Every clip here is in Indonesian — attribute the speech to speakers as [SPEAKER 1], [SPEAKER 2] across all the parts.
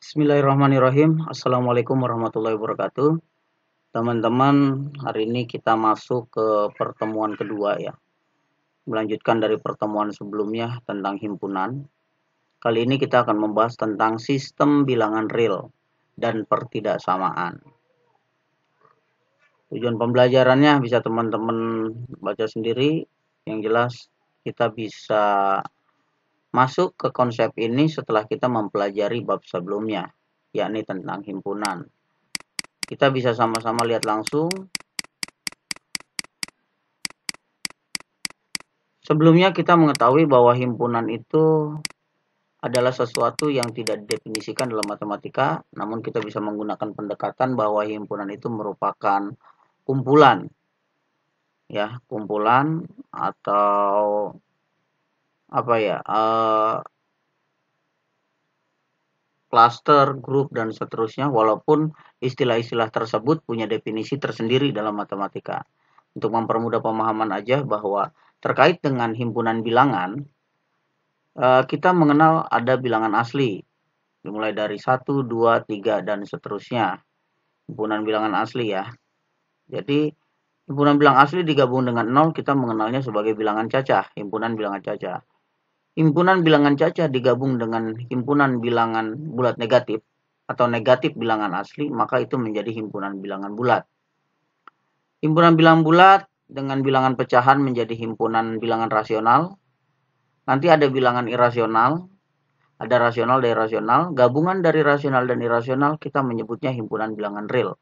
[SPEAKER 1] Bismillahirrahmanirrahim. Assalamualaikum warahmatullahi wabarakatuh. Teman-teman, hari ini kita masuk ke pertemuan kedua ya. Melanjutkan dari pertemuan sebelumnya tentang himpunan. Kali ini kita akan membahas tentang sistem bilangan real dan pertidaksamaan. Tujuan pembelajarannya bisa teman-teman baca sendiri. Yang jelas kita bisa masuk ke konsep ini setelah kita mempelajari bab sebelumnya, yakni tentang himpunan. Kita bisa sama-sama lihat langsung. Sebelumnya kita mengetahui bahwa himpunan itu adalah sesuatu yang tidak didefinisikan dalam matematika, namun kita bisa menggunakan pendekatan bahwa himpunan itu merupakan kumpulan. Ya, kumpulan atau klaster, grup, dan seterusnya, walaupun istilah-istilah tersebut punya definisi tersendiri dalam matematika. Untuk mempermudah pemahaman aja bahwa terkait dengan himpunan bilangan, kita mengenal ada bilangan asli, dimulai dari 1, 2, 3, dan seterusnya. Himpunan bilangan asli ya. Jadi, himpunan bilangan asli digabung dengan 0, kita mengenalnya sebagai bilangan cacah, himpunan bilangan cacah. Himpunan bilangan cacah digabung dengan himpunan bilangan bulat negatif atau negatif bilangan asli, maka itu menjadi himpunan bilangan bulat. Himpunan bilangan bulat dengan bilangan pecahan menjadi himpunan bilangan rasional. Nanti ada bilangan irasional, ada rasional dan irasional. Gabungan dari rasional dan irasional kita menyebutnya himpunan bilangan real.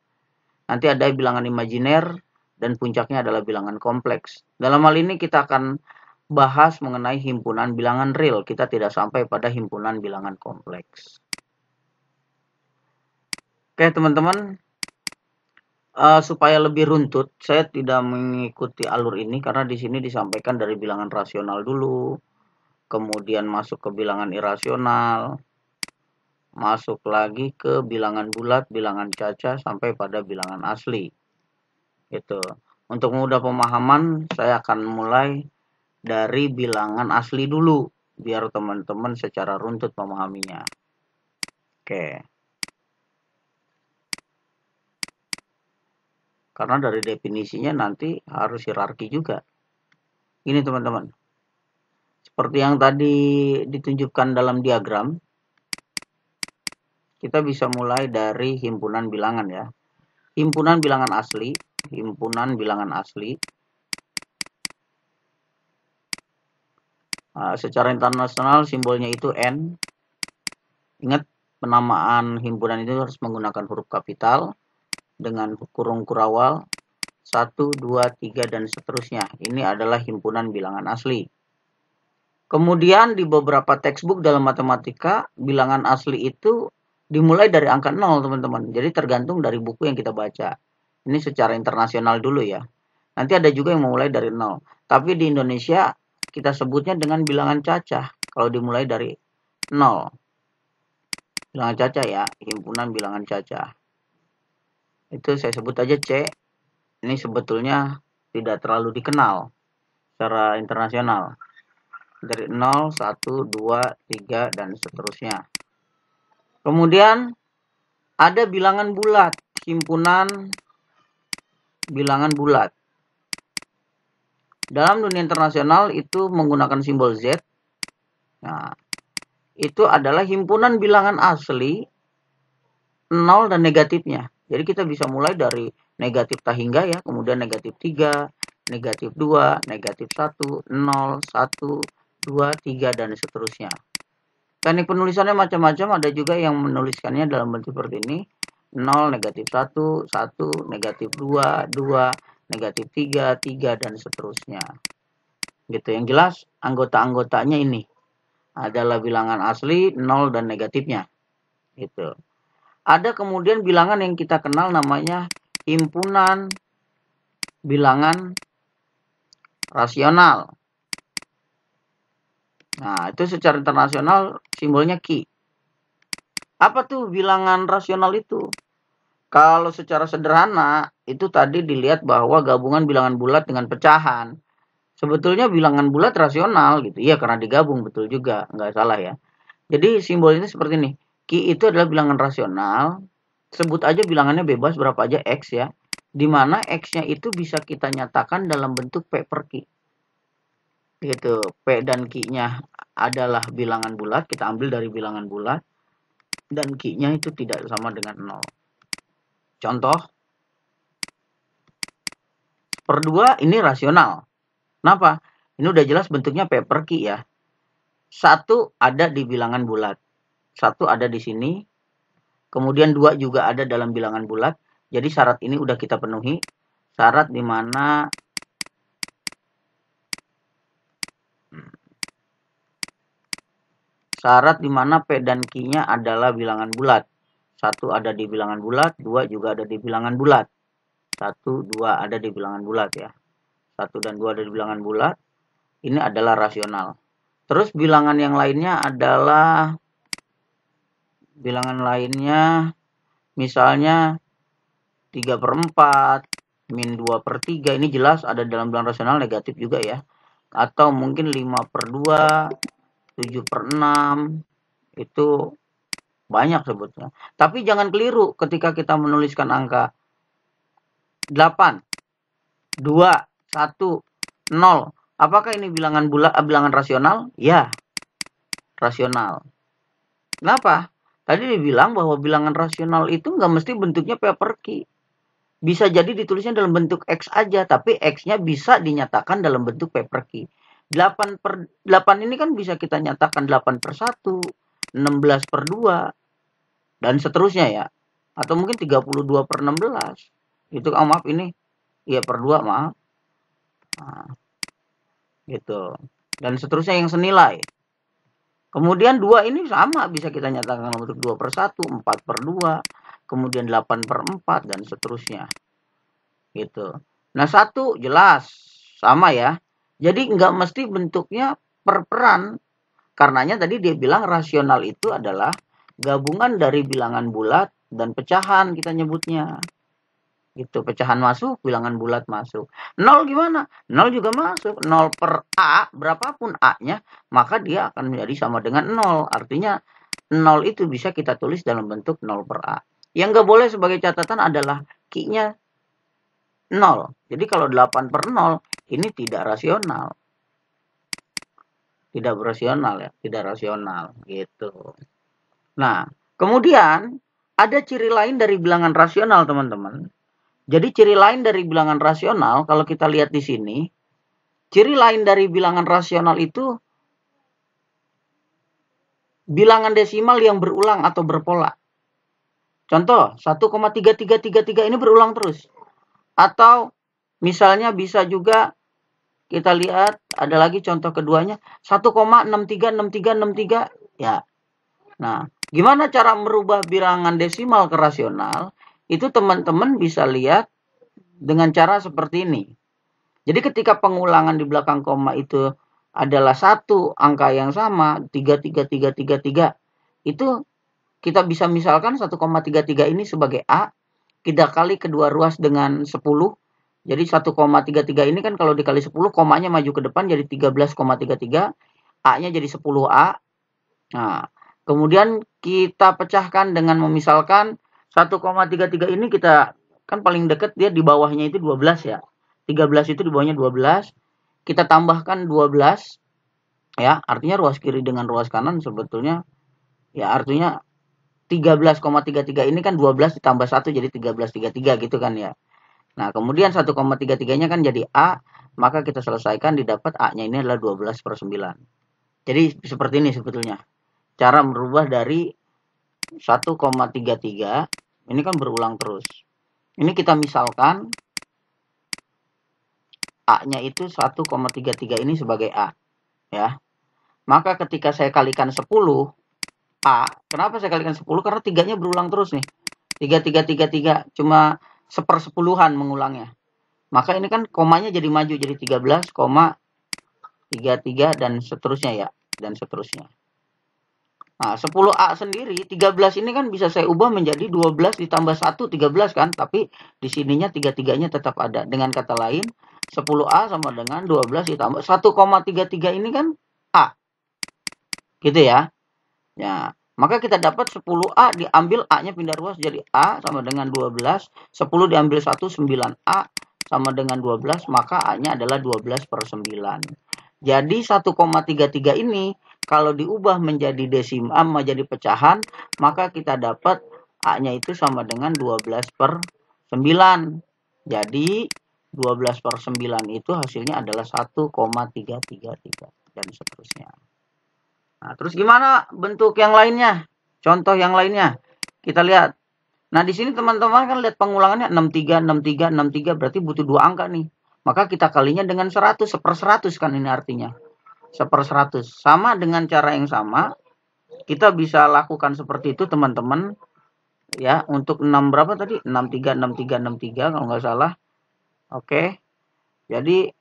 [SPEAKER 1] Nanti ada bilangan imajiner dan puncaknya adalah bilangan kompleks. Dalam hal ini kita akan bahas mengenai himpunan bilangan real, kita tidak sampai pada himpunan bilangan kompleks. Oke teman-teman, supaya lebih runtut, saya tidak mengikuti alur ini karena di sini disampaikan dari bilangan rasional dulu, kemudian masuk ke bilangan irasional, masuk lagi ke bilangan bulat, bilangan cacah, sampai pada bilangan asli. Gitu. Untuk mudah pemahaman, saya akan mulai dari bilangan asli dulu, biar teman-teman secara runtut memahaminya. Oke. Karena dari definisinya nanti harus hierarki juga. Ini teman-teman. Seperti yang tadi ditunjukkan dalam diagram, kita bisa mulai dari himpunan bilangan ya. Himpunan bilangan asli, himpunan bilangan asli. Secara internasional simbolnya itu N. Ingat, penamaan himpunan itu harus menggunakan huruf kapital dengan kurung kurawal 1, 2, 3, dan seterusnya. Ini adalah himpunan bilangan asli. Kemudian di beberapa textbook dalam matematika, bilangan asli itu dimulai dari angka 0 teman-teman. Jadi tergantung dari buku yang kita baca. Ini secara internasional dulu ya. Nanti ada juga yang memulai dari 0. Tapi di Indonesia kita sebutnya dengan bilangan cacah kalau dimulai dari 0. Bilangan cacah ya, himpunan bilangan cacah. Itu saya sebut aja C. Ini sebetulnya tidak terlalu dikenal secara internasional. Dari 0, 1, 2, 3, dan seterusnya. Kemudian ada bilangan bulat, himpunan bilangan bulat. Dalam dunia internasional itu menggunakan simbol Z. Nah, itu adalah himpunan bilangan asli 0 dan negatifnya. Jadi kita bisa mulai dari negatif tak hingga ya, kemudian negatif 3, negatif 2, negatif 1, 0, 1, 2, 3, dan seterusnya. Teknik penulisannya macam-macam, ada juga yang menuliskannya dalam bentuk seperti ini. 0, negatif 1, 1, negatif 2, 2, negatif 3, 3, dan seterusnya. Gitu. Yang jelas anggota-anggotanya ini adalah bilangan asli, 0, dan negatifnya. Gitu. Ada kemudian bilangan yang kita kenal namanya himpunan bilangan rasional. Nah, itu secara internasional simbolnya Q. Apa tuh bilangan rasional itu? Kalau secara sederhana, itu tadi dilihat bahwa gabungan bilangan bulat dengan pecahan. Sebetulnya bilangan bulat rasional gitu. Iya, karena digabung, betul juga. Nggak salah ya. Jadi simbolnya seperti ini. Q Ki itu adalah bilangan rasional. Sebut aja bilangannya bebas berapa aja X ya. Dimana X-nya itu bisa kita nyatakan dalam bentuk P per Ki. Gitu. P dan Q-nya adalah bilangan bulat. Kita ambil dari bilangan bulat. Dan Q-nya itu tidak sama dengan 0. Contoh. Per 2 ini rasional. Kenapa? Ini udah jelas bentuknya P per Q ya. 1 ada di bilangan bulat. 1 ada di sini. Kemudian 2 juga ada dalam bilangan bulat. Jadi syarat ini udah kita penuhi. Syarat dimana P dan Q-nya adalah bilangan bulat. 1 ada di bilangan bulat, 2 juga ada di bilangan bulat. 1, 2 ada di bilangan bulat ya. 1 dan 2 ada di bilangan bulat. Ini adalah rasional. Terus bilangan yang lainnya adalah misalnya 3 per 4, min 2 per 3. Ini jelas ada dalam bilangan rasional, negatif juga ya. Atau mungkin 5 per 2, 7 per 6. Itu banyak sebutnya. Tapi jangan keliru ketika kita menuliskan angka 8, 2, 1, 0. Apakah ini bilangan bulat, bilangan rasional? Ya, rasional. Kenapa? Tadi dibilang bahwa bilangan rasional itu nggak mesti bentuknya P per Q. Bisa jadi ditulisnya dalam bentuk X aja, tapi X-nya bisa dinyatakan dalam bentuk P per Q. 8 ini kan bisa kita nyatakan 8 per 1, 16 per 2, dan seterusnya ya. Atau mungkin 32 per 16. Itu, maaf ini. Iya per 2, maaf. Nah, gitu. Dan seterusnya yang senilai. Kemudian 2 ini sama bisa kita nyatakan dalam bentuk 2 per 1, 4 per 2, kemudian 8 per 4, dan seterusnya. Gitu. Nah 1 jelas sama ya. Jadi nggak mesti bentuknya per-peran. Karenanya tadi dia bilang rasional itu adalah gabungan dari bilangan bulat dan pecahan kita nyebutnya. Gitu, pecahan masuk, bilangan bulat masuk. 0 gimana? 0 juga masuk. 0 per A, berapapun A-nya, maka dia akan menjadi sama dengan 0. Artinya 0 itu bisa kita tulis dalam bentuk 0 per A. Yang nggak boleh sebagai catatan adalah Q-nya 0. Jadi kalau 8 per 0, ini tidak rasional. Tidak rasional ya, tidak rasional gitu. Nah, kemudian ada ciri lain dari bilangan rasional, teman-teman. Jadi ciri lain dari bilangan rasional, kalau kita lihat di sini, ciri lain dari bilangan rasional itu bilangan desimal yang berulang atau berpola. Contoh, 1,3333 ini berulang terus. Atau misalnya bisa juga kita lihat, ada lagi contoh keduanya, 1,636363 ya. Nah, gimana cara merubah bilangan desimal ke rasional? Itu teman-teman bisa lihat dengan cara seperti ini. Jadi ketika pengulangan di belakang koma itu adalah satu angka yang sama, 33333, itu kita bisa misalkan 1,33 ini sebagai A, kita kali kedua ruas dengan 10. Jadi 1,33 ini kan kalau dikali 10, komanya maju ke depan jadi 13,33, A-nya jadi 10A. Nah, kemudian kita pecahkan dengan memisalkan 1,33 ini kita kan paling dekat dia di bawahnya itu 12 ya. 13 itu di bawahnya 12. Kita tambahkan 12 ya, artinya ruas kiri dengan ruas kanan sebetulnya ya artinya 13,33 ini kan 12 ditambah 1 jadi 13,33 gitu kan ya. Nah, kemudian 1,33-nya kan jadi A, maka kita selesaikan didapat A-nya ini adalah 12 per 9. Jadi seperti ini sebetulnya. Cara merubah dari 1,33 ini kan berulang terus. Ini kita misalkan A-nya itu 1,33 ini sebagai A. Ya. Maka ketika saya kalikan 10 A, kenapa saya kalikan 10? Karena 3-nya berulang terus nih. 3 cuma 1/10 mengulangnya. Maka ini kan komanya jadi maju jadi 13,33 dan seterusnya ya, dan seterusnya. Nah, 10A sendiri, 13 ini kan bisa saya ubah menjadi 12 ditambah 1, 13 kan. Tapi di sininya 3-3-nya tetap ada. Dengan kata lain, 10A sama dengan 12 ditambah 1,33 ini kan A. Gitu ya. Ya, Maka kita dapat 10A diambil A-nya pindah ruas jadi A sama dengan 12. 10 diambil 1, 9A sama dengan 12. Maka A-nya adalah 12/9. Jadi 1,33 ini kalau diubah menjadi desimal, menjadi pecahan, maka kita dapat A-nya itu sama dengan 12/9. Jadi 12/9 itu hasilnya adalah 1,333 dan seterusnya. Nah, terus gimana bentuk yang lainnya? Contoh yang lainnya. Kita lihat. Nah, di sini teman-teman kan lihat pengulangannya 63, 63, 63 berarti butuh 2 angka nih. Maka kita kalinya dengan 100, 1/100 kan ini artinya. 1/100. Sama dengan cara yang sama, kita bisa lakukan seperti itu teman-teman. Ya, untuk 6 berapa tadi? 63, 63, 63 kalau nggak salah. Oke. Jadi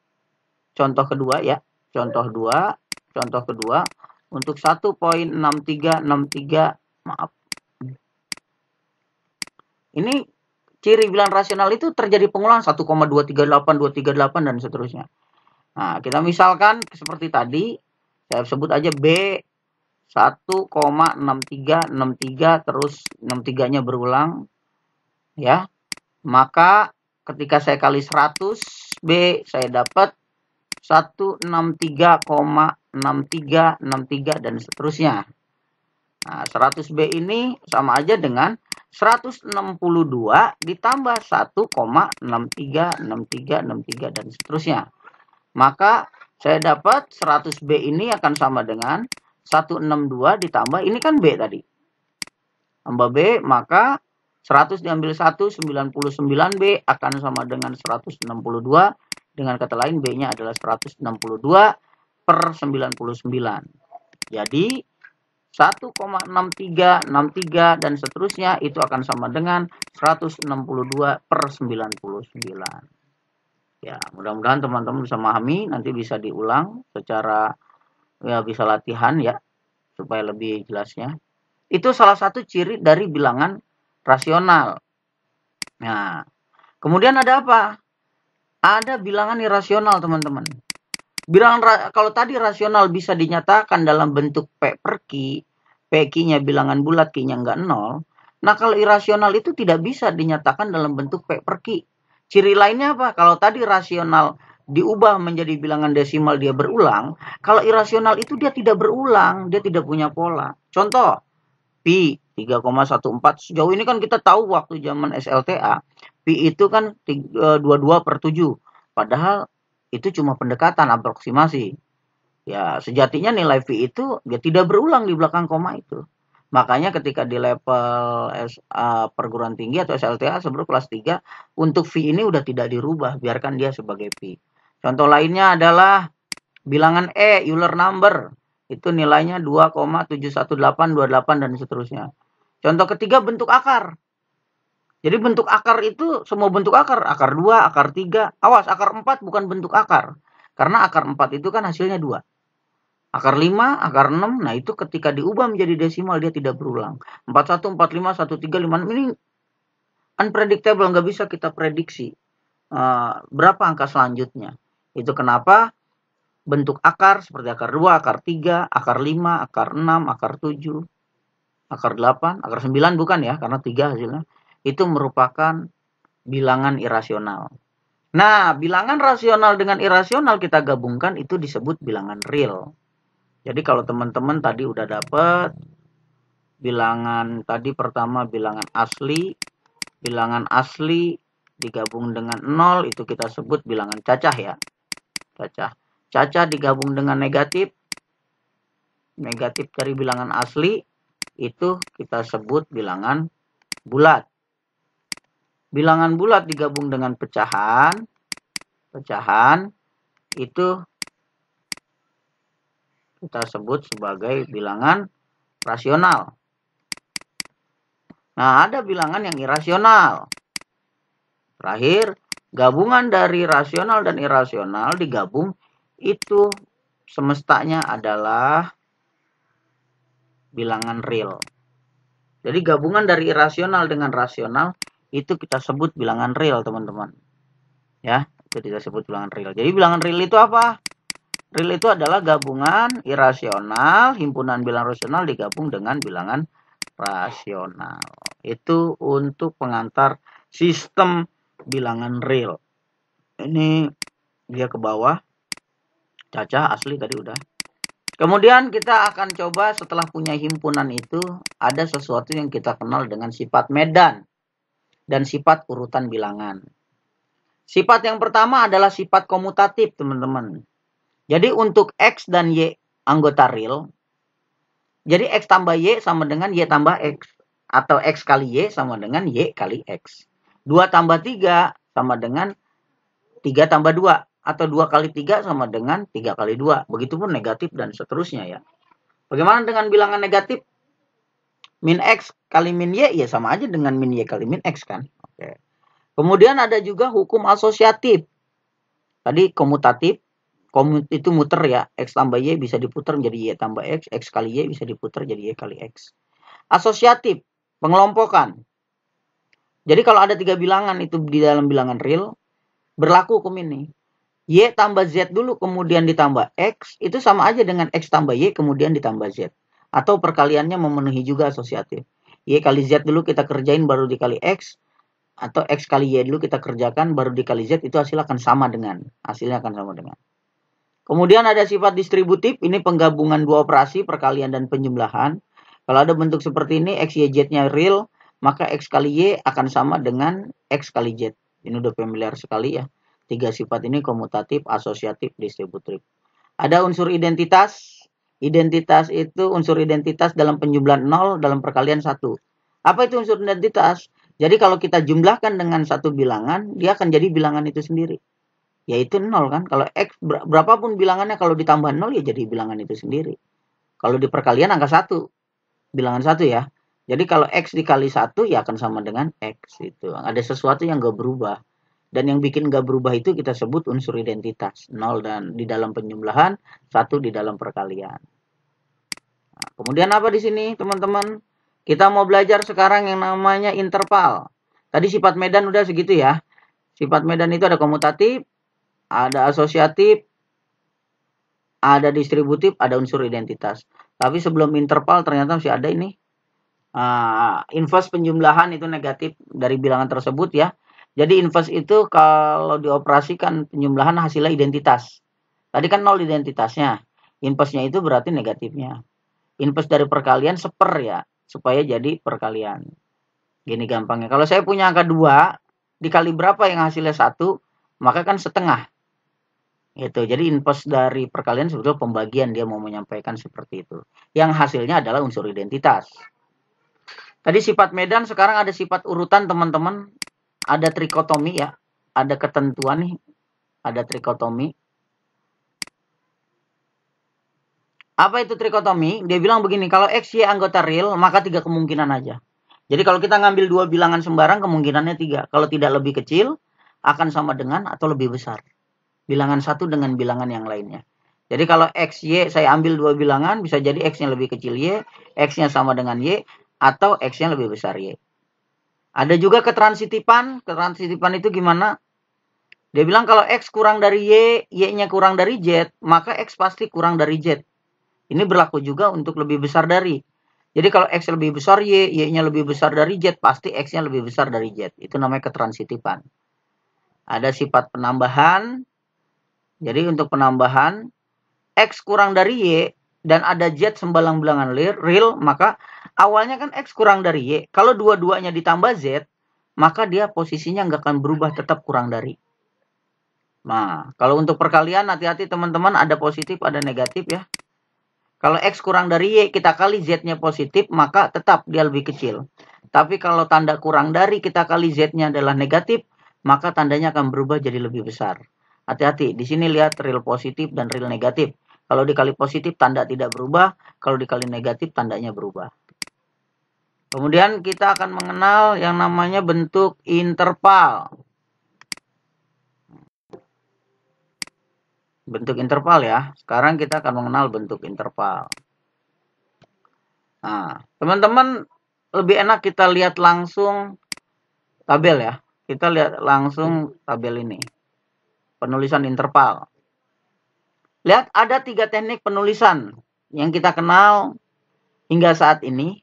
[SPEAKER 1] contoh kedua ya. Contoh kedua untuk 1,6363, maaf. Ini ciri bilangan rasional itu terjadi pengulangan 1,238, 238 dan seterusnya. Nah, kita misalkan seperti tadi, saya sebut aja B 1,6363 terus 63-nya berulang ya. Maka ketika saya kali 100 B saya dapat 163,6363 dan seterusnya. Nah, 100B ini sama aja dengan 162 ditambah 1,636363 dan seterusnya. Maka saya dapat 100B ini akan sama dengan 162 ditambah, ini kan B tadi. Tambah B, maka 100 diambil 1, 99B akan sama dengan 162. Dengan kata lain, B-nya adalah 162/99. Jadi 1,6363 dan seterusnya itu akan sama dengan 162/99. Ya, mudah-mudahan teman-teman bisa memahami, nanti bisa diulang secara ya bisa latihan ya supaya lebih jelasnya. Itu salah satu ciri dari bilangan rasional. Nah, kemudian ada apa? Ada bilangan irasional, teman-teman. Bilangan kalau tadi rasional bisa dinyatakan dalam bentuk P per Q, Q-nya bilangan bulat, Q-nya enggak 0. Nah, kalau irasional itu tidak bisa dinyatakan dalam bentuk P per Q. Ciri lainnya apa? Kalau tadi rasional diubah menjadi bilangan desimal dia berulang, kalau irasional itu dia tidak berulang, dia tidak punya pola. Contoh, pi 3,14. Sejauh ini kan kita tahu waktu zaman SLTA, pi itu kan 22/7. Padahal itu cuma pendekatan, aproksimasi. Ya, sejatinya nilai pi itu dia tidak berulang di belakang koma itu. Makanya ketika di level perguruan tinggi atau SLTA sebelum kelas 3, untuk V ini udah tidak dirubah, biarkan dia sebagai pi. Contoh lainnya adalah bilangan E, Euler number. Itu nilainya 2,71828 dan seterusnya. Contoh ketiga bentuk akar. Jadi bentuk akar itu semua bentuk akar. Akar 2, akar 3. Awas, akar 4 bukan bentuk akar. Karena akar 4 itu kan hasilnya 2. Akar 5, akar 6, nah itu ketika diubah menjadi desimal dia tidak berulang. 41, 45, 13, 56 ini unpredictable, nggak bisa kita prediksi berapa angka selanjutnya. Itu kenapa bentuk akar seperti akar 2, akar 3, akar 5, akar 6, akar 7, akar 8, akar 9 bukan ya, karena 3 hasilnya. Itu merupakan bilangan irasional. Nah, bilangan rasional dengan irasional kita gabungkan itu disebut bilangan real. Jadi kalau teman-teman tadi udah dapat bilangan tadi pertama bilangan asli digabung dengan 0 itu kita sebut bilangan cacah ya. Cacah digabung dengan negatif dari bilangan asli itu kita sebut bilangan bulat. Bilangan bulat digabung dengan pecahan itu kita sebut sebagai bilangan rasional. Nah, ada bilangan yang irasional. Terakhir, gabungan dari rasional dan irasional digabung itu semestanya adalah bilangan real. Jadi gabungan dari irasional dengan rasional itu kita sebut bilangan real, teman-teman. Ya, itu kita sebut bilangan real. Jadi bilangan real itu apa? Real itu adalah gabungan irasional, himpunan bilangan rasional digabung dengan bilangan rasional. Itu untuk pengantar sistem bilangan real. Ini dia ke bawah. Caca asli tadi udah. Kemudian kita akan coba setelah punya himpunan itu, ada sesuatu yang kita kenal dengan sifat medan dan sifat urutan bilangan. Sifat yang pertama adalah sifat komutatif, teman-teman. Jadi untuk X dan Y anggota real, jadi X tambah Y sama dengan Y tambah X. Atau X kali Y sama dengan Y kali X. 2 tambah 3 sama dengan 3 tambah 2. Atau 2 kali 3 sama dengan 3 kali 2. Begitupun negatif dan seterusnya ya. Bagaimana dengan bilangan negatif? Min X kali min Y, ya sama aja dengan min Y kali min X kan. Oke. Kemudian ada juga hukum asosiatif. Tadi komutatif, itu muter ya. X tambah Y bisa diputar menjadi Y tambah X. X kali Y bisa diputar jadi Y kali X. Asosiatif, pengelompokan. Jadi kalau ada 3 bilangan itu di dalam bilangan real, berlaku hukum ini. Y tambah Z dulu kemudian ditambah X, itu sama aja dengan X tambah Y kemudian ditambah Z. Atau perkaliannya memenuhi juga asosiatif. Y kali Z dulu kita kerjain baru dikali X. Atau X kali Y dulu kita kerjakan baru dikali Z, itu hasilnya akan sama dengan. Kemudian ada sifat distributif, ini penggabungan dua operasi, perkalian dan penjumlahan. Kalau ada bentuk seperti ini, X, Y, Z-nya real, maka X kali Y akan sama dengan X kali Z. Ini udah familiar sekali ya. 3 sifat ini komutatif, asosiatif, distributif. Ada unsur identitas. Identitas itu unsur identitas dalam penjumlahan 0, dalam perkalian 1. Apa itu unsur identitas? Jadi kalau kita jumlahkan dengan satu bilangan, dia akan jadi bilangan itu sendiri. Yaitu 0 kan. Kalau X, berapapun bilangannya kalau ditambah 0 ya jadi bilangan itu sendiri. Kalau di perkalian angka 1. Bilangan 1 ya. Jadi kalau X dikali 1 ya akan sama dengan X. Itu. Ada sesuatu yang gak berubah. Dan yang bikin gak berubah itu kita sebut unsur identitas. 0 dan di dalam penjumlahan, 1 di dalam perkalian. Nah, kemudian apa di sini teman-teman? Kita mau belajar sekarang yang namanya interval. Tadi sifat medan udah segitu ya. Sifat medan itu ada komutatif, ada asosiatif, ada distributif, ada unsur identitas. Tapi sebelum interval ternyata masih ada ini. Inverse penjumlahan itu negatif dari bilangan tersebut ya. Jadi inverse itu kalau dioperasikan penjumlahan hasilnya identitas. Tadi kan 0 identitasnya. Inverse-nya itu berarti negatifnya. Inverse dari perkalian seper ya. Supaya jadi perkalian. Gini gampangnya. Kalau saya punya angka 2, dikali berapa yang hasilnya 1, maka kan setengah. Gitu. Jadi inverse dari perkalian sebetulnya pembagian, dia mau menyampaikan seperti itu. Yang hasilnya adalah unsur identitas. Tadi sifat medan, sekarang ada sifat urutan teman-teman. Ada trikotomi ya. Ada ketentuan nih. Ada trikotomi. Apa itu trikotomi? Dia bilang begini, kalau X, Y anggota real, maka 3 kemungkinan aja. Jadi kalau kita ngambil 2 bilangan sembarang, kemungkinannya 3. Kalau tidak lebih kecil, akan sama dengan atau lebih besar. Bilangan 1 dengan bilangan yang lainnya. Jadi kalau X, Y, saya ambil 2 bilangan, bisa jadi X-nya lebih kecil Y, X-nya sama dengan Y, atau X-nya lebih besar Y. Ada juga ketransitifan. Ketransitifan itu gimana? Dia bilang kalau X kurang dari Y, Y-nya kurang dari Z, maka X pasti kurang dari Z. Ini berlaku juga untuk lebih besar dari. Jadi kalau X lebih besar Y, Y-nya lebih besar dari Z, pasti X-nya lebih besar dari Z. Itu namanya ketransitifan. Ada sifat penambahan. Jadi untuk penambahan, X kurang dari Y, dan ada Z sembalang bilangan real, maka awalnya kan X kurang dari Y. Kalau dua-duanya ditambah Z, maka dia posisinya nggak akan berubah, tetap kurang dari. Nah, kalau untuk perkalian, hati-hati teman-teman, ada positif, ada negatif ya. Kalau X kurang dari Y, kita kali Z-nya positif, maka tetap dia lebih kecil. Tapi kalau tanda kurang dari, kita kali Z-nya adalah negatif, maka tandanya akan berubah jadi lebih besar. Hati-hati, di sini lihat real positif dan real negatif. Kalau dikali positif, tanda tidak berubah. Kalau dikali negatif, tandanya berubah. Kemudian kita akan mengenal yang namanya bentuk interval. Bentuk interval ya. Sekarang kita akan mengenal bentuk interval. Nah, teman-teman lebih enak kita lihat langsung tabel ya. Kita lihat langsung tabel ini. Penulisan interval. Lihat, ada 3 teknik penulisan yang kita kenal hingga saat ini.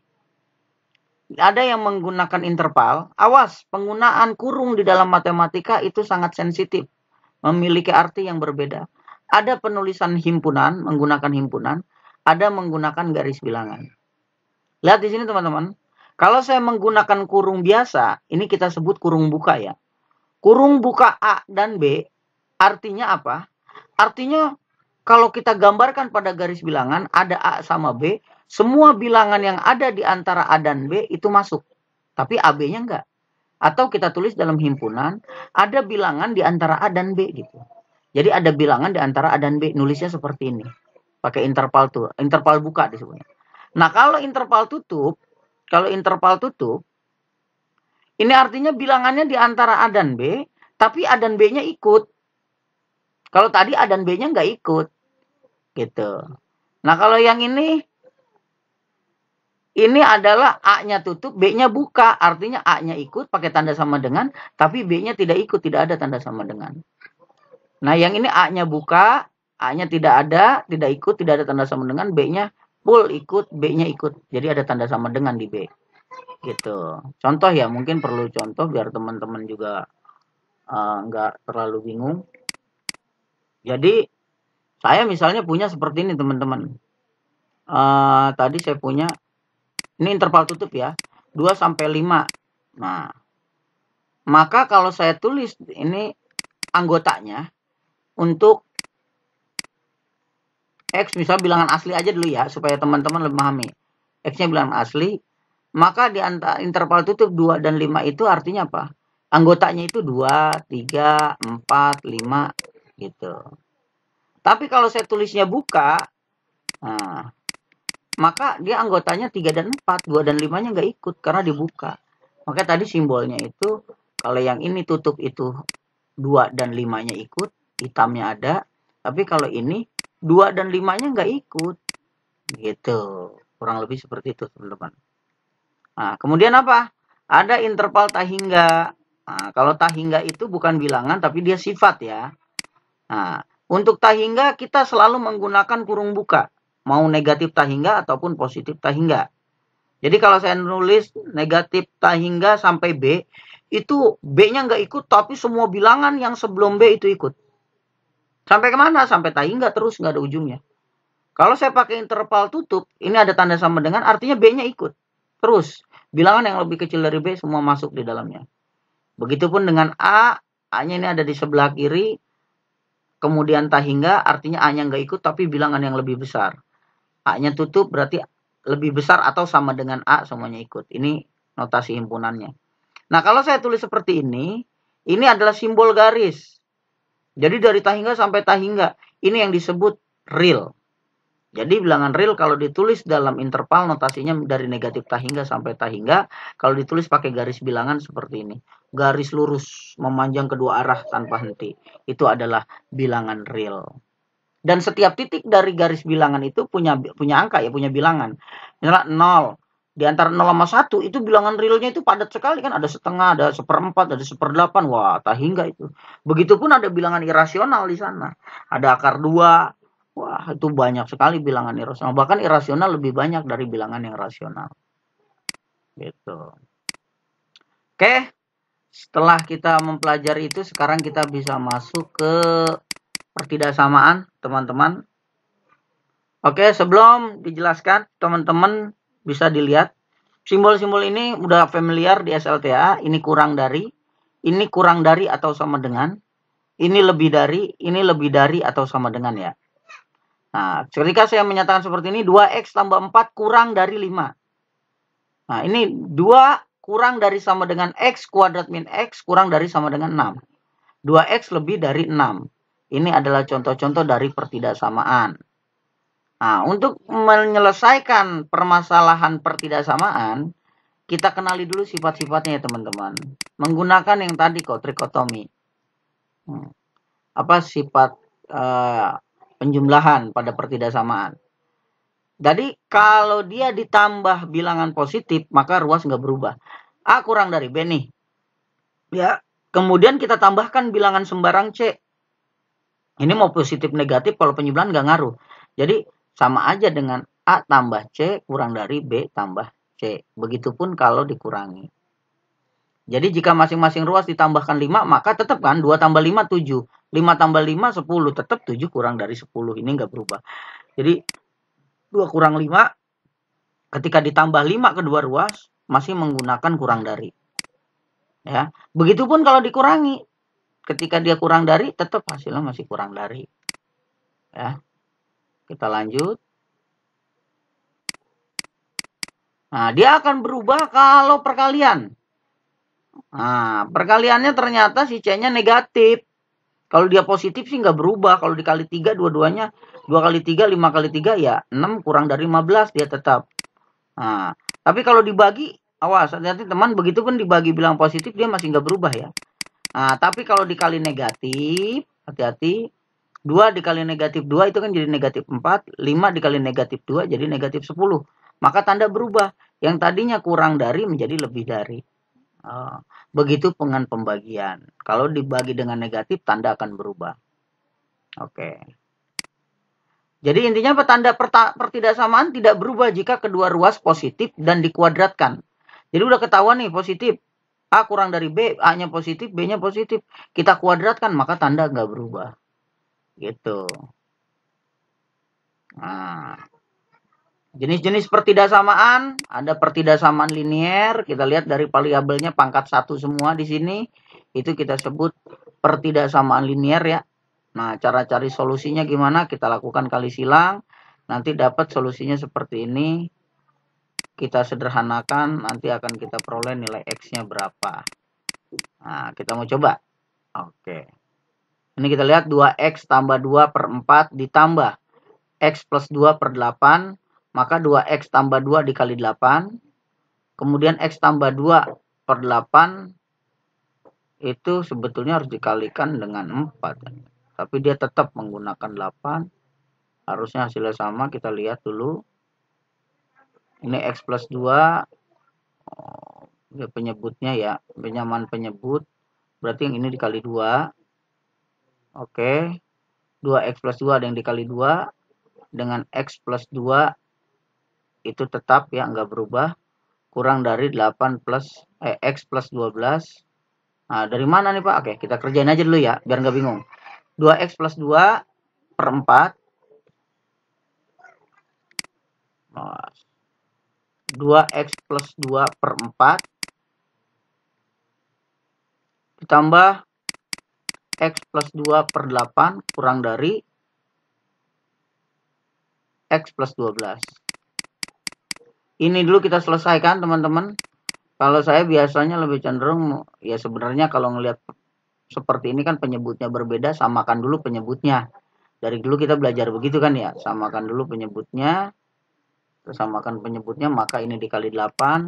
[SPEAKER 1] Ada yang menggunakan interval. Awas, penggunaan kurung di dalam matematika itu sangat sensitif, memiliki arti yang berbeda. Ada penulisan himpunan, menggunakan himpunan, ada menggunakan garis bilangan. Lihat di sini teman-teman. Kalau saya menggunakan kurung biasa, ini kita sebut kurung buka ya. Kurung buka A dan B, artinya apa? Artinya kalau kita gambarkan pada garis bilangan, ada A sama B, semua bilangan yang ada di antara A dan B itu masuk. Tapi AB-nya enggak. Atau kita tulis dalam himpunan, ada bilangan di antara A dan B gitu. Jadi ada bilangan di antara A dan B, nulisnya seperti ini. Pakai interval tuh, interval buka disebutnya. Nah, kalau interval tutup, ini artinya bilangannya di antara A dan B, tapi A dan B-nya ikut. Kalau tadi A dan B-nya nggak ikut. Gitu. Nah, kalau yang ini adalah A-nya tutup, B-nya buka. Artinya A-nya ikut pakai tanda sama dengan, tapi B-nya tidak ikut, tidak ada tanda sama dengan. Nah, yang ini A-nya buka, A-nya tidak ada, tidak ikut, tidak ada tanda sama dengan, B-nya full ikut, B-nya ikut. Jadi ada tanda sama dengan di B. Gitu. Contoh ya, mungkin perlu contoh biar teman-teman juga nggak terlalu bingung. Jadi, saya misalnya punya seperti ini teman-teman. Tadi saya punya, ini interval tutup ya, 2 sampai 5. Nah, maka kalau saya tulis ini anggotanya, untuk X misalnya bilangan asli aja dulu ya, supaya teman-teman lebih memahami. X-nya bilangan asli, maka di antara interval tutup 2 dan 5 itu artinya apa? Anggotanya itu 2, 3, 4, 5 gitu. Tapi kalau saya tulisnya buka, nah, maka dia anggotanya 3 dan 4, 2 dan 5-nya nggak ikut karena dibuka. Maka tadi simbolnya itu, kalau yang ini tutup itu 2 dan 5-nya ikut, hitamnya ada. Tapi kalau ini 2 dan 5-nya nggak ikut. Gitu. Kurang lebih seperti itu, teman-teman. Nah, kemudian apa? Ada interval tak hingga. Nah, kalau tak hingga itu bukan bilangan, tapi dia sifat ya. Nah, untuk tak hingga kita selalu menggunakan kurung buka. Mau negatif tak hingga ataupun positif tak hingga. Jadi kalau saya nulis negatif tak hingga sampai B, itu B-nya nggak ikut, tapi semua bilangan yang sebelum B itu ikut. Sampai kemana? Sampai tak hingga terus, nggak ada ujungnya. Kalau saya pakai interval tutup, ini ada tanda sama dengan, artinya B-nya ikut. Terus, bilangan yang lebih kecil dari B semua masuk di dalamnya. Begitupun dengan A, A-nya ini ada di sebelah kiri, kemudian tak hingga, artinya A-nya nggak ikut, tapi bilangan yang lebih besar. A-nya tutup, berarti lebih besar atau sama dengan A, semuanya ikut. Ini notasi himpunannya. Nah, kalau saya tulis seperti ini adalah simbol garis. Jadi dari tak hingga sampai tak hingga, ini yang disebut real. Jadi bilangan real kalau ditulis dalam interval notasinya dari negatif tak hingga sampai tak hingga, kalau ditulis pakai garis bilangan seperti ini. Garis lurus memanjang kedua arah tanpa henti. Itu adalah bilangan real. Dan setiap titik dari garis bilangan itu punya angka ya, punya bilangan. Misalnya 0. Di antara 0 sama 1 itu bilangan realnya itu padat sekali kan, ada setengah, ada seperempat, ada seperdelapan. Wah, tak hingga itu. Begitupun ada bilangan irasional di sana. Ada akar 2. Wah, itu banyak sekali bilangan irasional. Bahkan irasional lebih banyak dari bilangan yang rasional. Gitu. Oke. Setelah kita mempelajari itu, sekarang kita bisa masuk ke pertidaksamaan, teman-teman. Oke, sebelum dijelaskan, teman-teman bisa dilihat. Simbol-simbol ini udah familiar di SLTA. Ini kurang dari atau sama dengan. Ini lebih dari atau sama dengan ya. Nah, ketika saya menyatakan seperti ini, 2x tambah 4 kurang dari 5. Nah, ini 2 kurang dari sama dengan x kuadrat min x kurang dari sama dengan 6. 2x lebih dari 6. Ini adalah contoh-contoh dari pertidaksamaan. Nah, untuk menyelesaikan permasalahan pertidaksamaan, kita kenali dulu sifat-sifatnya ya teman-teman. Menggunakan yang tadi kok, trikotomi. Apa sifat penjumlahan pada pertidaksamaan. Jadi kalau dia ditambah bilangan positif, maka ruas nggak berubah. A kurang dari B nih. Ya, kemudian kita tambahkan bilangan sembarang C. Ini mau positif negatif kalau penyebelahan nggak ngaruh. Jadi sama aja dengan A tambah C kurang dari B tambah C. Begitupun kalau dikurangi. Jadi jika masing-masing ruas ditambahkan 5, maka tetap kan 2 tambah 5, 7. 5 tambah 5, 10. Tetap 7 kurang dari 10. Ini nggak berubah. Jadi 2 kurang 5, ketika ditambah 5 kedua ruas, masih menggunakan kurang dari. Ya. Begitupun kalau dikurangi. Ketika dia kurang dari, tetap hasilnya masih kurang dari. Ya. Kita lanjut. Nah, dia akan berubah kalau perkalian. Nah, perkaliannya ternyata si C-nya negatif. Kalau dia positif sih nggak berubah. Kalau dikali 3 dua-duanya 2 kali 3, 5 kali 3 ya 6 kurang dari 15 dia tetap. Nah, tapi kalau dibagi, awas hati-hati teman, begitu pun dibagi bilang positif dia masih nggak berubah ya. Nah, tapi kalau dikali negatif, hati-hati. 2 dikali negatif 2 itu kan jadi negatif 4. 5 dikali negatif 2 jadi negatif 10. Maka tanda berubah. Yang tadinya kurang dari menjadi lebih dari. Begitu dengan pembagian. Kalau dibagi dengan negatif, tanda akan berubah. Oke. Jadi intinya tanda pertidaksamaan tidak berubah jika kedua ruas positif dan dikuadratkan. Jadi udah ketahuan nih positif. A kurang dari B, A-nya positif, B-nya positif. Kita kuadratkan, maka tanda nggak berubah. Gitu. Nah, jenis-jenis pertidaksamaan, ada pertidaksamaan linier, kita lihat dari variabelnya pangkat 1 semua di sini, itu kita sebut pertidaksamaan linier ya. Nah, cara cari solusinya gimana? Kita lakukan kali silang, nanti dapat solusinya seperti ini. Kita sederhanakan, nanti akan kita peroleh nilai X-nya berapa. Nah, kita mau coba. Oke. Ini kita lihat 2X tambah 2 per 4 ditambah X plus 2 per 8, maka 2X tambah 2 dikali 8, kemudian X tambah 2 per 8, itu sebetulnya harus dikalikan dengan 4. Tapi dia tetap menggunakan 8, harusnya hasilnya sama, kita lihat dulu. Ini X plus 2, ya penyebutnya ya, penyamaan penyebut, berarti yang ini dikali 2. Oke, 2X plus 2 ada yang dikali 2, dengan X plus 2 itu tetap ya, nggak berubah. Kurang dari 8 plus X plus 12. Nah, dari mana nih Pak? Oke, kita kerjain aja dulu ya, biar nggak bingung. 2X plus 2 per 4. 2X plus 2 per 4. Ditambah X plus 2 per 8 kurang dari X plus 12. Ini dulu kita selesaikan teman-teman. Kalau saya biasanya lebih cenderung, ya sebenarnya kalau ngelihat seperti ini kan penyebutnya berbeda, samakan dulu penyebutnya. Dari dulu kita belajar begitu kan ya, samakan dulu penyebutnya, samakan penyebutnya, maka ini dikali 8,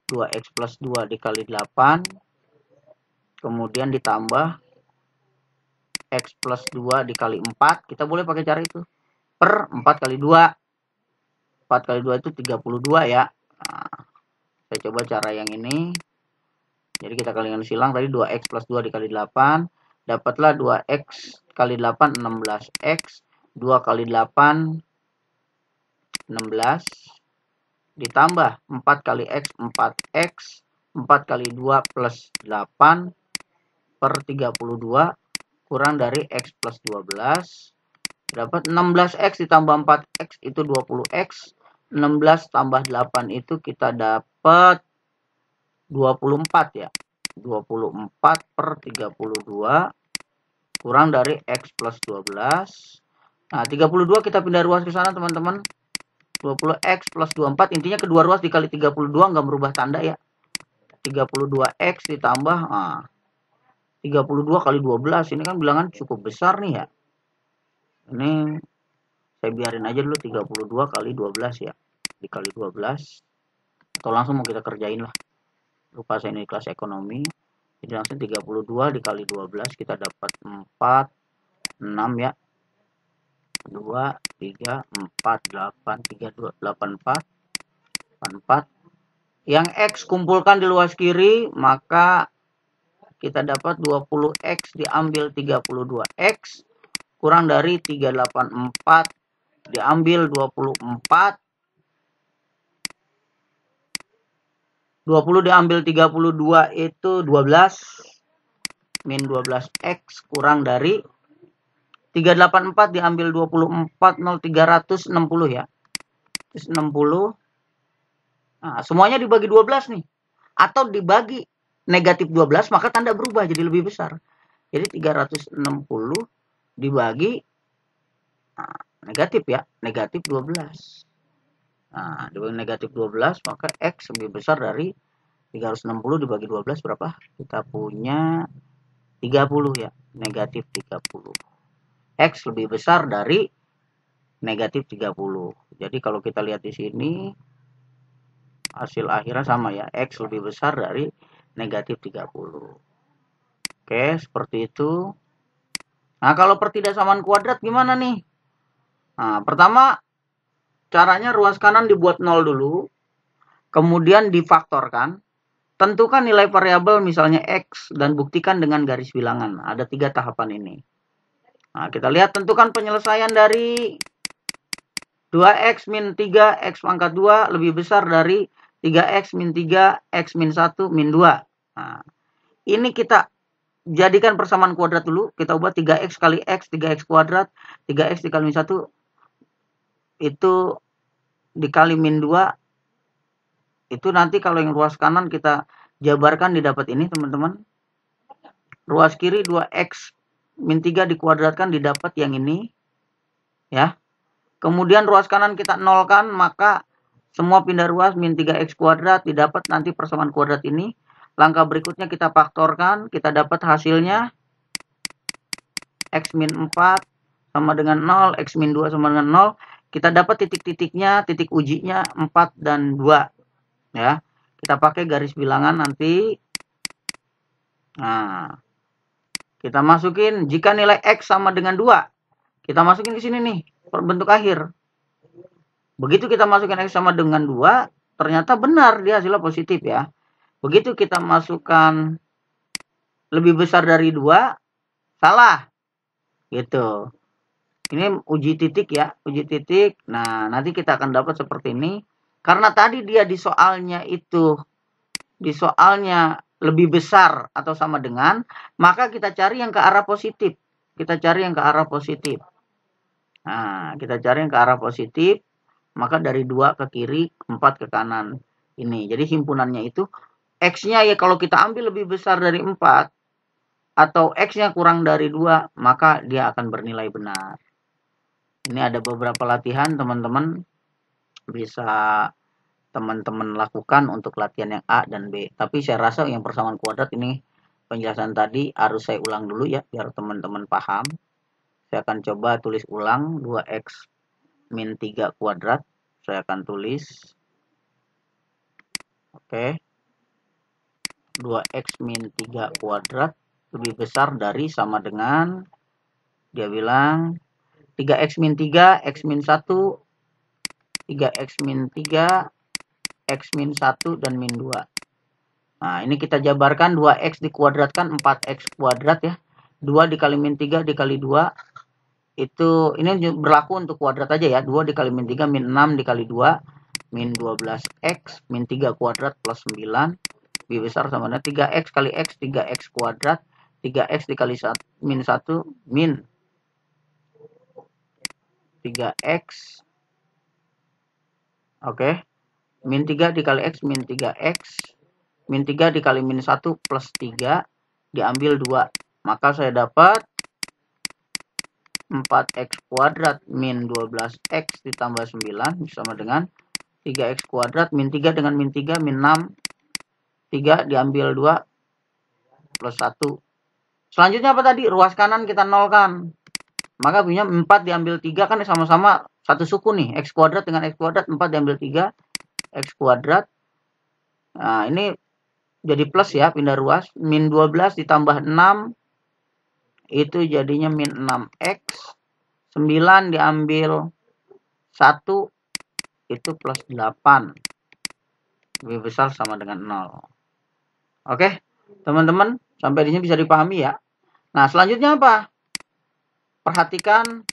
[SPEAKER 1] 2X plus 2 dikali 8, kemudian ditambah X plus 2 dikali 4, kita boleh pakai cara itu, per 4 kali 2, 4 kali 2 itu 32 ya. Nah, saya coba cara yang ini. Jadi kita kalikan silang tadi 2X plus 2 dikali 8. Dapatlah 2X kali 8, 16X. 2 kali 8, 16. Ditambah 4 kali X, 4X. 4 kali 2 plus 8 per 32. Kurang dari X plus 12. Dapat 16X ditambah 4X itu 20X. 16 tambah 8 itu kita dapat 24 ya. 24 per 32 kurang dari X plus 12. Nah, 32 kita pindah ruas ke sana teman-teman. 20X plus 24, intinya kedua ruas dikali 32 nggak merubah tanda ya. 32X ditambah, nah, 32 kali 12, ini kan bilangan cukup besar nih ya. Ini saya biarin aja dulu 32 kali 12 ya. Dikali 12. Atau langsung mau kita kerjain lah. Lupa saya ini kelas ekonomi. Jadi langsung 32 dikali 12 kita dapat 4, 6 ya. 2, 3, 4, 8, 3, 2, 8, 4. 4. Yang X kumpulkan di luas kiri, maka kita dapat 20X diambil 32X kurang dari 384 diambil 24. 20 diambil 32 itu 12. Min 12X kurang dari 384 diambil 24, 360 ya. Terus 60. Nah, semuanya dibagi 12 nih. Atau dibagi negatif 12, maka tanda berubah jadi lebih besar. Jadi 360 dibagi negatif ya, negatif 12. Nah, dibagi negatif 12, maka X lebih besar dari 360 dibagi 12 berapa? Kita punya 30 ya, negatif 30. X lebih besar dari negatif 30. Jadi kalau kita lihat di sini, hasil akhirnya sama ya, X lebih besar dari negatif 30. Oke, seperti itu. Nah, kalau pertidaksamaan kuadrat gimana nih? Nah, pertama, caranya ruas kanan dibuat 0 dulu, kemudian difaktorkan. Tentukan nilai variabel misalnya X dan buktikan dengan garis bilangan. Ada 3 tahapan ini. Nah, kita lihat tentukan penyelesaian dari 2X min 3, X pangkat 2 lebih besar dari 3X min 3, X min 1, min 2. Nah, ini kita jadikan persamaan kuadrat dulu. Kita ubah 3X kali X, 3X kuadrat, 3X dikali min 1, itu dikali min 2. Itu nanti kalau yang ruas kanan kita jabarkan didapat ini teman-teman. Ruas kiri 2X min 3 dikuadratkan didapat yang ini. Ya. Kemudian ruas kanan kita nolkan, maka semua pindah ruas min 3X kuadrat didapat nanti persamaan kuadrat ini. Langkah berikutnya kita faktorkan, kita dapat hasilnya X min 4 sama dengan 0, X min 2 sama dengan 0. Kita dapat titik-titiknya, titik ujinya 4 dan 2. Ya, kita pakai garis bilangan nanti. Nah, kita masukin jika nilai X sama dengan 2. Kita masukin ke sini nih, bentuk akhir. Begitu kita masukin X sama dengan 2, ternyata benar dia hasilnya positif ya. Begitu kita masukkan lebih besar dari 2, salah. Gitu. Ini uji titik ya, uji titik. Nah, nanti kita akan dapat seperti ini. Karena tadi dia di soalnya lebih besar atau sama dengan, maka kita cari yang ke arah positif. Kita cari yang ke arah positif. Nah, kita cari yang ke arah positif, maka dari 2 ke kiri, 4 ke kanan. Ini, jadi himpunannya itu, X-nya ya kalau kita ambil lebih besar dari 4, atau X-nya kurang dari 2, maka dia akan bernilai benar. Ini ada beberapa latihan teman-teman. Bisa teman-teman lakukan untuk latihan yang A dan B. Tapi saya rasa yang persamaan kuadrat ini penjelasan tadi harus saya ulang dulu ya biar teman-teman paham. Saya akan coba tulis ulang 2X min 3 kuadrat. Saya akan tulis. Oke. 2X min 3 kuadrat lebih besar dari sama dengan, dia bilang 3X min 3, X min 1, 3X min 3, X min 1, dan min 2. Nah, ini kita jabarkan 2X dikuadratkan 4X kuadrat ya. 2 dikali min 3 dikali 2. Itu, ini berlaku untuk kuadrat aja ya. 2 dikali min 3, min 6 dikali 2, min 12X, min 3 kuadrat plus 9. Lebih besar sama dengan 3X kali X, 3X kuadrat. 3X dikali 1, min 1, min 3X. Oke. Min 3 dikali X, min 3X. Min 3 dikali min 1 plus 3. Diambil 2. Maka saya dapat 4X kuadrat min 12X ditambah 9. Sama dengan 3X kuadrat. Min 3 dengan min 3, min 6. 3 diambil 2 plus 1. Selanjutnya apa tadi? Ruas kanan kita nolkan. Maka punya 4 diambil 3 kan sama-sama satu suku nih. X kuadrat dengan X kuadrat. 4 diambil 3. X kuadrat. Nah, ini jadi plus ya, pindah ruas. Min 12 ditambah 6. Itu jadinya min 6X. 9 diambil 1. Itu plus 8. Lebih besar sama dengan 0. Oke, teman-teman. Sampai di sini bisa dipahami ya. Nah, selanjutnya apa? perhatikan,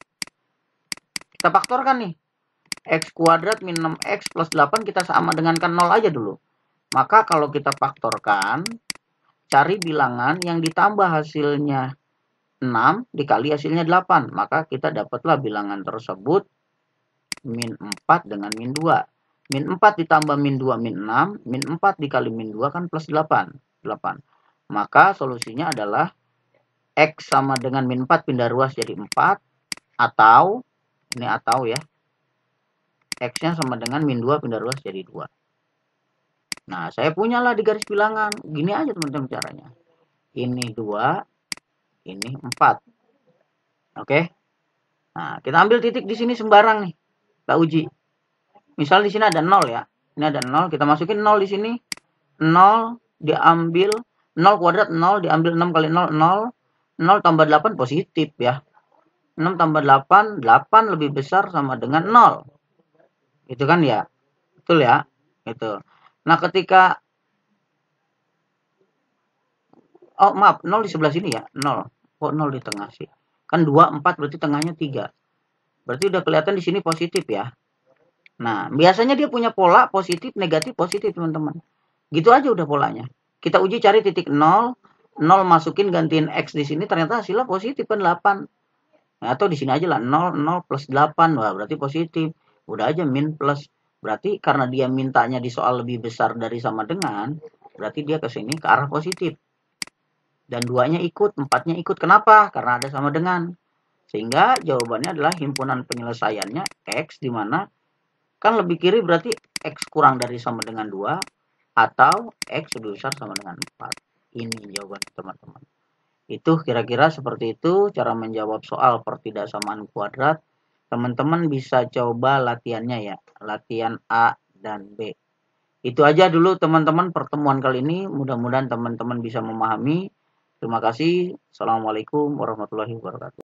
[SPEAKER 1] kita faktorkan nih. X kuadrat min 6X plus 8 kita sama dengankan 0 aja dulu. Maka kalau kita faktorkan, cari bilangan yang ditambah hasilnya 6 dikali hasilnya 8. Maka kita dapatlah bilangan tersebut min 4 dengan min 2. Min 4 ditambah min 2 min 6. Min 4 dikali min 2 kan plus 8. Maka solusinya adalah X sama dengan min 4 pindah ruas jadi 4. Atau, ini atau ya, X-nya sama dengan min 2 pindah ruas jadi 2. Nah, saya punyalah di garis bilangan. Gini aja teman-teman caranya. Ini 2, ini 4. Oke. Nah, kita ambil titik di sini sembarang nih. Kita uji. Misal di sini ada 0 ya. Ini ada 0, kita masukin 0 di sini. 0 diambil 0 kuadrat 0 diambil 6 kali 0 0. 0 tambah 8 positif ya. 6 tambah 8, 8 lebih besar sama dengan 0. Itu kan ya. Betul ya? Gitu. Nah, ketika oh, maaf, 0 di sebelah sini ya. 0. Kok 0 di tengah sih? Kan 2, 4 berarti tengahnya 3. Berarti udah kelihatan di sini positif ya. Nah, biasanya dia punya pola positif, negatif, positif, teman-teman. Gitu aja udah polanya. Kita uji cari titik 0, 0 masukin gantiin X di sini, ternyata hasilnya positif kan 8. Nah, atau di sini aja lah 0, 0 plus 8, wah berarti positif. Udah aja min plus. Berarti karena dia mintanya di soal lebih besar dari sama dengan, berarti dia ke sini ke arah positif. Dan 2-nya ikut, 4-nya ikut. Kenapa? Karena ada sama dengan. Sehingga jawabannya adalah himpunan penyelesaiannya X, di mana kan lebih kiri berarti X kurang dari sama dengan 2, atau X lebih besar sama dengan 4. Ini jawaban teman-teman. Itu kira-kira seperti itu cara menjawab soal pertidaksamaan kuadrat. Teman-teman bisa coba latihannya ya. Latihan A dan B. Itu aja dulu teman-teman pertemuan kali ini. Mudah-mudahan teman-teman bisa memahami. Terima kasih. Assalamualaikum warahmatullahi wabarakatuh.